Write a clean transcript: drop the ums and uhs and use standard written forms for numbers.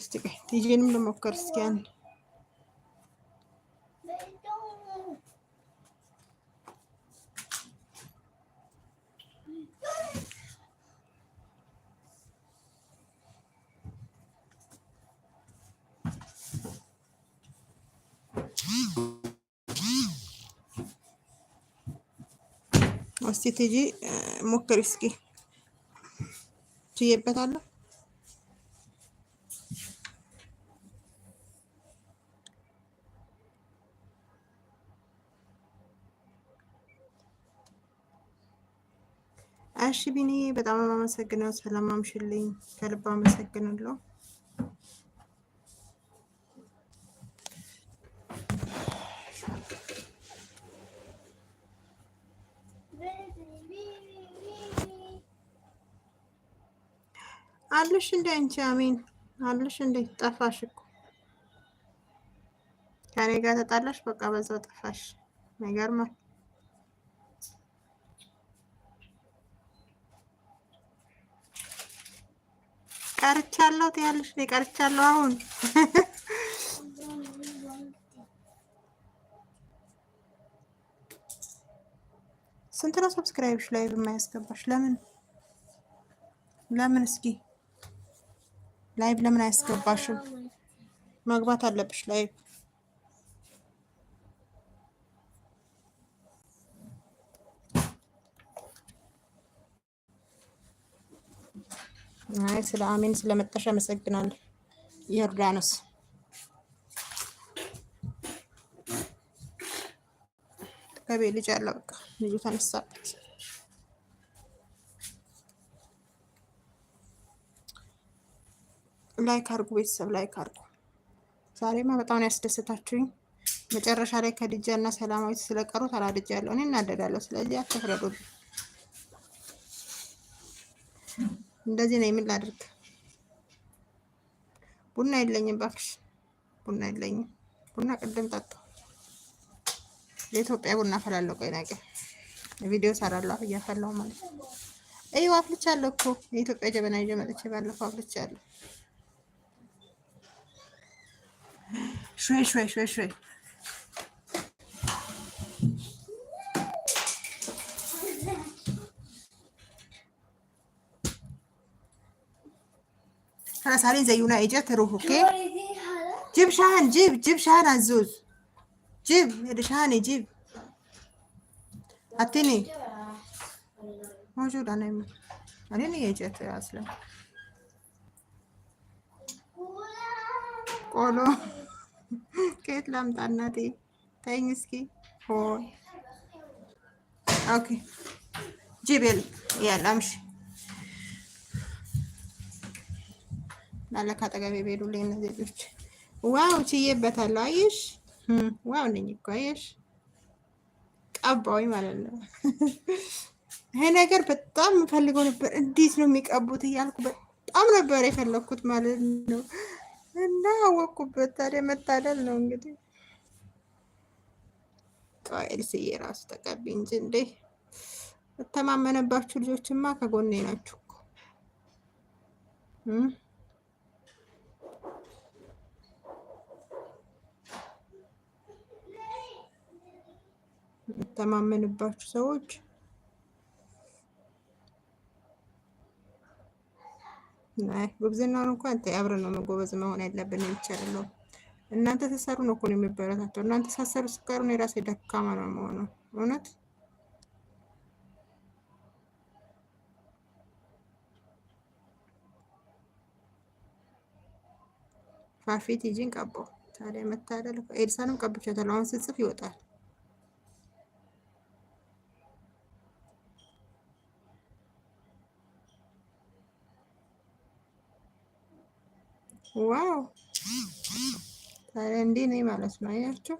እስቲ ቆይ ቲጂንም ልሞክር እስኪ አንድ እስቲ ቲጂ ሞክሪ እስኪ ትይበታለሁ። እሺ ቢኒ በጣም አመሰግናለሁ። ሰላም አምሽልኝ። ከልብ አመሰግናለሁ። አለሽ እንደ አንቺ አሜን አለሽ እንደ ጠፋሽ እኮ ከኔ ጋር ተጣላሽ። በቃ በዛው ጠፋሽ። ይገርማል። ቀርቻለሁ ትያለሽ ነው ቀርቻለሁ። አሁን ስንት ነው ሰብስክራይብሽ ላይ የማያስገባሽ? ለምን እስኪ ላይቭ ለምን አያስገባሽም? መግባት አለብሽ ላይቭ። አይ ስለ አሜን ስለመጣሽ አመሰግናለሁ። ዮርዳኖስ ከቤት ልጅ አለ። በቃ ልጁ ተነሳበት። ላይክ አድርጉ ቤተሰብ፣ ላይክ አድርጉ። ዛሬማ በጣም ነው ያስደስታችሁኝ። መጨረሻ ላይ ከድጃ እና ሰላማዊት ስለቀሩ ተናድጃለሁ። እኔ እናደዳለሁ። ስለዚህ አትፍረዱብኝ። እንደዚህ ነው። ምን ላድርግ? ቡና የለኝም እባክሽ፣ ቡና የለኝም። ቡና ቅድም ጠጣሁ። የኢትዮጵያ ቡና ፈላለሁ። ቆይ ነገ ቪዲዮ ሰራለሁ እያፈላሁ ማለት ነው። እዩ አፍልቻለሁ እኮ የኢትዮጵያ ጀበና ይዤ መጥቼ ባለፈው አፍልቻለሁ። ሾይ خلاص زينا اجت روح اوكي. جيب شحن، جيب شحن عزوز، جيب هذا شحن جيب. اعطيني موجود. انا اجت اصلا ቆሎ ከየት ላምጣ እናቴ? ተይኝ እስኪ። ኦኬ ጂቤል ያለ አምሽ ላለካ አጠገቤ ሄዱልኝ እነዚህ ልጆች። ዋው ችዬበታለሁ። አየሽ? ዋው ነኝ እኮ አየሽ? ቀባውኝ ማለት ነው። ይሄ ነገር በጣም የምፈልገው ነበር። እንዴት ነው የሚቀቡት እያልኩ በጣም ነበር የፈለኩት ማለት ነው። እና አወኩበት። ታዲያ መታደል ነው እንግዲህ። ኤልስዬ ራሱ ተቀቢ እንጂ እንዴ! የተማመነባችሁ ልጆችማ ከጎኔ ናችሁ እኮ። የተማመንባችሁ ሰዎች ጉብዝናውን እንኳን አብረን ነው መጎበዝ መሆን ያለብን። ይቻላል። እናንተ ተሰሩ ነው እኮ ነው የሚበረታተው። እናንተ ሳሰሩ ስቀሩ ነው የራሴ ደካማ ነው የምሆነው። እውነት ፋፊት ይጂን ቀባው። ታዲያ መታደል። ኤልሳንም ቀብቻታለሁ። አሁን ስጽፍ ይወጣል። ዋው ታዲያ እንዴ ነኝ ማለት ነው። አያችሁ?